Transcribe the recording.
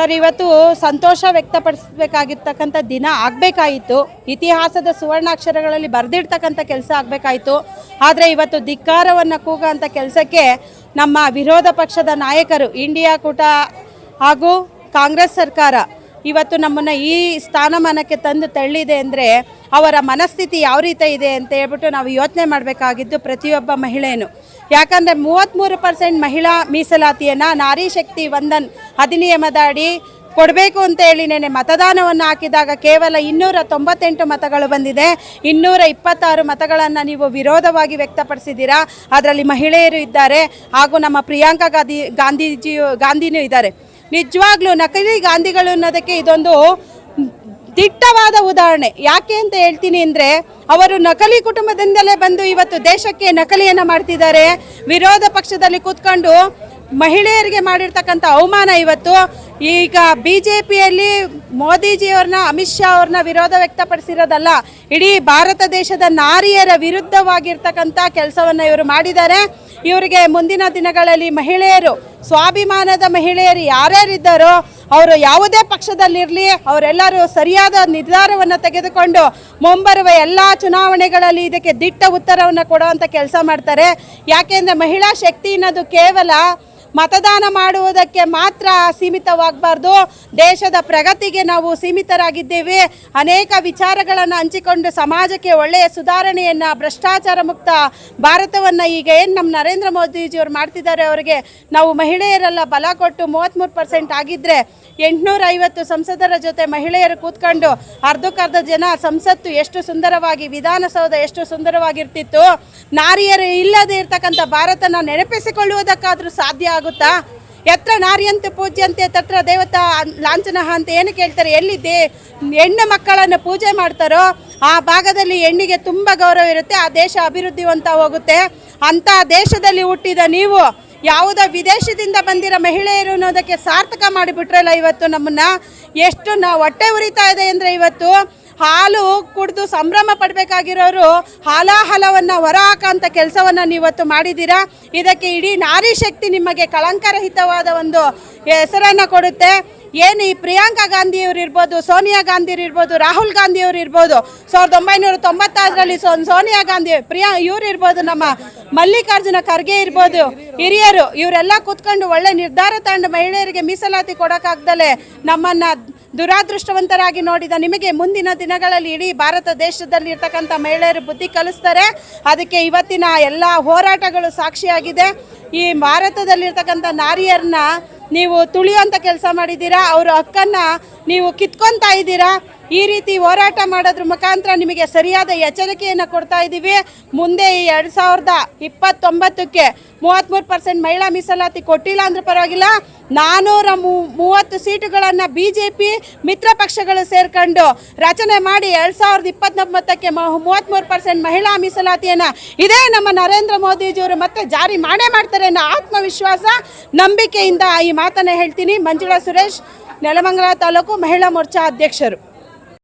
Sir, ಇವತ್ತು ಸಂತೋಷ ವ್ಯಕ್ತಪಡಿಸಬೇಕಾಗಿರ್ತಕ್ಕಂಥ ದಿನ ಆಗಬೇಕಾಯಿತು. ಇತಿಹಾಸದ ಸುವರ್ಣಾಕ್ಷರಗಳಲ್ಲಿ ಬರೆದಿಡ್ತಕ್ಕಂಥ ಕೆಲಸ ಆಗಬೇಕಾಯಿತು. ಆದರೆ ಇವತ್ತು ಧಿಕ್ಕಾರವನ್ನು ಕೂಗೋಂಥ ಕೆಲಸಕ್ಕೆ ನಮ್ಮ ವಿರೋಧ ಪಕ್ಷದ ನಾಯಕರು, ಇಂಡಿಯಾ ಕೂಟ ಹಾಗೂ ಕಾಂಗ್ರೆಸ್ ಸರ್ಕಾರ ಇವತ್ತು ನಮ್ಮನ್ನು ಈ ಸ್ಥಾನಮಾನಕ್ಕೆ ತಂದು ತಳ್ಳಿದೆ ಅಂದರೆ ಅವರ ಮನಸ್ಥಿತಿ ಯಾವ ರೀತಿ ಇದೆ ಅಂತ ಹೇಳ್ಬಿಟ್ಟು ನಾವು ಯೋಚನೆ ಮಾಡಬೇಕಾಗಿದ್ದು ಪ್ರತಿಯೊಬ್ಬ ಮಹಿಳೆಯೂ. ಯಾಕಂದರೆ 33% ಮಹಿಳಾ ಮೀಸಲಾತಿಯನ್ನು ನಾರಿ ಶಕ್ತಿ ವಂದನ್ ಅಧಿನಿಯಮದ ಅಡಿ ಕೊಡಬೇಕು ಅಂತ ಹೇಳಿ ನೆನೆ ಮತದಾನವನ್ನು ಹಾಕಿದಾಗ ಕೇವಲ 298 ಮತಗಳು ಬಂದಿದೆ. 226 ಮತಗಳನ್ನು ನೀವು ವಿರೋಧವಾಗಿ ವ್ಯಕ್ತಪಡಿಸಿದ್ದೀರಾ. ಅದರಲ್ಲಿ ಮಹಿಳೆಯರು ಇದ್ದಾರೆ ಹಾಗೂ ನಮ್ಮ ಪ್ರಿಯಾಂಕಾ ಗಾಂಧಿನೂ ಇದ್ದಾರೆ. ನಿಜವಾಗ್ಲೂ ನಕಲಿ ಗಾಂಧಿಗಳು ಅನ್ನೋದಕ್ಕೆ ಇದೊಂದು ದಿಟ್ಟವಾದ ಉದಾಹರಣೆ. ಯಾಕೆ ಅಂತ ಹೇಳ್ತೀನಿ ಅಂದರೆ, ಅವರು ನಕಲಿ ಕುಟುಂಬದಿಂದಲೇ ಬಂದು ಇವತ್ತು ದೇಶಕ್ಕೆ ನಕಲಿಯನ್ನು ಮಾಡ್ತಿದ್ದಾರೆ. ವಿರೋಧ ಪಕ್ಷದಲ್ಲಿ ಕೂತ್ಕೊಂಡು ಮಹಿಳೆಯರಿಗೆ ಮಾಡಿರ್ತಕ್ಕಂಥ ಅವಮಾನ ಇವತ್ತು ಈಗ BJPಯಲ್ಲಿ ಮೋದಿಜಿಯವ್ರನ್ನ, ಅಮಿತ್ ಶಾ ಅವ್ರನ್ನ ವಿರೋಧ ವ್ಯಕ್ತಪಡಿಸಿರೋದಲ್ಲ, ಇಡೀ ಭಾರತ ದೇಶದ ನಾರಿಯರ ವಿರುದ್ಧವಾಗಿರ್ತಕ್ಕಂಥ ಕೆಲಸವನ್ನು ಇವರು ಮಾಡಿದ್ದಾರೆ. ಇವರಿಗೆ ಮುಂದಿನ ದಿನಗಳಲ್ಲಿ ಮಹಿಳೆಯರು, ಸ್ವಾಭಿಮಾನದ ಮಹಿಳೆಯರು ಯಾರ್ಯಾರಿದ್ದಾರೋ ಅವರು ಯಾವುದೇ ಪಕ್ಷದಲ್ಲಿರಲಿ, ಅವರೆಲ್ಲರೂ ಸರಿಯಾದ ನಿರ್ಧಾರವನ್ನು ತೆಗೆದುಕೊಂಡು ಮುಂಬರುವ ಎಲ್ಲ ಚುನಾವಣೆಗಳಲ್ಲಿ ಇದಕ್ಕೆ ದಿಟ್ಟ ಉತ್ತರವನ್ನು ಕೊಡುವಂಥ ಕೆಲಸ ಮಾಡ್ತಾರೆ. ಯಾಕೆಂದರೆ ಮಹಿಳಾ ಶಕ್ತಿ ಅನ್ನೋದು ಕೇವಲ ಮತದಾನ ಮಾಡುವುದಕ್ಕೆ ಮಾತ್ರ ಸೀಮಿತವಾಗಬಾರ್ದು. ದೇಶದ ಪ್ರಗತಿಗೆ ನಾವು ಸೀಮಿತರಾಗಿದ್ದೇವೆ. ಅನೇಕ ವಿಚಾರಗಳನ್ನು ಹಂಚಿಕೊಂಡು ಸಮಾಜಕ್ಕೆ ಒಳ್ಳೆಯ ಸುಧಾರಣೆಯನ್ನು, ಭ್ರಷ್ಟಾಚಾರ ಮುಕ್ತ ಭಾರತವನ್ನು ಈಗ ಏನು ನಮ್ಮ ನರೇಂದ್ರ ಮೋದಿಜಿಯವರು ಮಾಡ್ತಿದ್ದಾರೆ, ಅವರಿಗೆ ನಾವು ಮಹಿಳೆಯರೆಲ್ಲ ಬಲ ಕೊಟ್ಟು 33% ಆಗಿದ್ದರೆ 850 ಸಂಸದರ ಜೊತೆ ಮಹಿಳೆಯರು ಕೂತ್ಕೊಂಡು ಅರ್ಧಕ್ಕರ್ಧ ಜನ ಸಂಸತ್ತು ಎಷ್ಟು ಸುಂದರವಾಗಿ, ವಿಧಾನಸೌಧ ಎಷ್ಟು ಸುಂದರವಾಗಿರ್ತಿತ್ತು. ನಾರಿಯರು ಇಲ್ಲದೆ ಇರ್ತಕ್ಕಂಥ ಭಾರತನ ನೆನಪಿಸಿಕೊಳ್ಳುವುದಕ್ಕಾದರೂ ಸಾಧ್ಯ ಆಗುತ್ತಾ? ಯತ್ರ ನಾರಿಯಂತೆ ಪೂಜ್ಯಂತೆ ತತ್ರ ದೇವತಾ ಲಾಂಛನಃ ಅಂತ ಏನು ಕೇಳ್ತಾರೆ. ಎಲ್ಲಿ ಹೆಣ್ಣು ಮಕ್ಕಳನ್ನು ಪೂಜೆ ಮಾಡ್ತಾರೋ ಆ ಭಾಗದಲ್ಲಿ ಹೆಣ್ಣಿಗೆ ತುಂಬ ಗೌರವ ಇರುತ್ತೆ, ಆ ದೇಶ ಅಭಿವೃದ್ಧಿವಂತ ಹೋಗುತ್ತೆ. ಅಂಥ ದೇಶದಲ್ಲಿ ಹುಟ್ಟಿದ ನೀವು ಯಾವುದೋ ವಿದೇಶದಿಂದ ಬಂದಿರೋ ಮಹಿಳೆಯರು ಅನ್ನೋದಕ್ಕೆ ಸಾರ್ಥಕ ಮಾಡಿಬಿಟ್ರಲ್ಲ. ಇವತ್ತು ನಮ್ಮನ್ನು ಎಷ್ಟು ಹೊಟ್ಟೆ ಉರಿತಾ ಇದೆ ಅಂದರೆ, ಇವತ್ತು ಹಾಲು ಕುಡಿದು ಸಂಭ್ರಮ ಪಡಬೇಕಾಗಿರೋರು ಹಾಲಾಹಲವನ್ನು ಹೊರ ಹಾಕೋಂಥ ಕೆಲಸವನ್ನು ನೀವತ್ತು ಮಾಡಿದ್ದೀರಾ. ಇದಕ್ಕೆ ಇಡೀ ನಾರಿ ಶಕ್ತಿ ನಿಮಗೆ ಕಳಂಕರಹಿತವಾದ ಒಂದು ಹೆಸರನ್ನು ಕೊಡುತ್ತೆ. ಏನು ಈ ಪ್ರಿಯಾಂಕಾ ಗಾಂಧಿಯವರು ಇರ್ಬೋದು, ಸೋನಿಯಾ ಗಾಂಧಿಯವರು ಇರ್ಬೋದು, ರಾಹುಲ್ ಗಾಂಧಿಯವರು ಇರ್ಬೋದು, 1996ರಲ್ಲಿ ಸೋನಿಯಾ ಗಾಂಧಿ, ಇವರು ಇರ್ಬೋದು, ನಮ್ಮ ಮಲ್ಲಿಕಾರ್ಜುನ ಖರ್ಗೆ ಇರ್ಬೋದು, ಹಿರಿಯರು, ಇವರೆಲ್ಲ ಕೂತ್ಕೊಂಡು ಒಳ್ಳೆ ನಿರ್ಧಾರ ತಗೊಂಡು ಮಹಿಳೆಯರಿಗೆ ಮೀಸಲಾತಿ ಕೊಡೋಕ್ಕಾಗ್ದಲೇ ನಮ್ಮನ್ನು ದುರಾದೃಷ್ಟವಂತರಾಗಿ ನೋಡಿದ ನಿಮಗೆ ಮುಂದಿನ ದಿನಗಳಲ್ಲಿ ಇಡೀ ಭಾರತ ದೇಶದಲ್ಲಿ ಇರ್ತಕ್ಕಂಥ ಮಹಿಳೆಯರು ಬುದ್ಧಿ ಕಲಿಸ್ತಾರೆ. ಅದಕ್ಕೆ ಇವತ್ತಿನ ಎಲ್ಲ ಹೋರಾಟಗಳು ಸಾಕ್ಷಿಯಾಗಿದೆ. ಈ ಭಾರತದಲ್ಲಿರ್ತಕ್ಕಂಥ ನಾರಿಯರನ್ನ ನೀವು ತುಳಿಯುವಂಥ ಕೆಲಸ ಮಾಡಿದ್ದೀರಾ, ಅವರ ಹಕ್ಕನ್ನು ನೀವು ಕಿತ್ಕೊತಾ ಇದ್ದೀರಾ. ಈ ರೀತಿ ಹೋರಾಟ ಮಾಡೋದ್ರ ಮುಖಾಂತರ ನಿಮಗೆ ಸರಿಯಾದ ಎಚ್ಚರಿಕೆಯನ್ನು ಕೊಡ್ತಾ ಇದ್ದೀವಿ. ಮುಂದೆ ಈ 2029ಕ್ಕೆ 33% ಮಹಿಳಾ ಮೀಸಲಾತಿ ಕೊಟ್ಟಿಲ್ಲ ಅಂದ್ರೂ ಪರವಾಗಿಲ್ಲ, 430 ಸೀಟುಗಳನ್ನು BJP ಮಿತ್ರ ಪಕ್ಷಗಳು ಸೇರ್ಕೊಂಡು ರಚನೆ ಮಾಡಿ 2029ಕ್ಕೆ 33% ಮಹಿಳಾ ಮೀಸಲಾತಿಯನ್ನು ಇದೇ ನಮ್ಮ ನರೇಂದ್ರ ಮೋದಿಜಿಯವರು ಮತ್ತೆ ಜಾರಿ ಮಾಡೇ ಮಾಡ್ತಾರೆ ಅನ್ನೋ ಆತ್ಮವಿಶ್ವಾಸ, ನಂಬಿಕೆಯಿಂದ ಈ ಮಾತನ್ನು ಹೇಳ್ತೀನಿ. ಮಂಜುಳಾ ಸುರೇಶ್, ನೆಲಮಂಗಲ ತಾಲೂಕು ಮಹಿಳಾ ಮೋರ್ಚಾ ಅಧ್ಯಕ್ಷರು.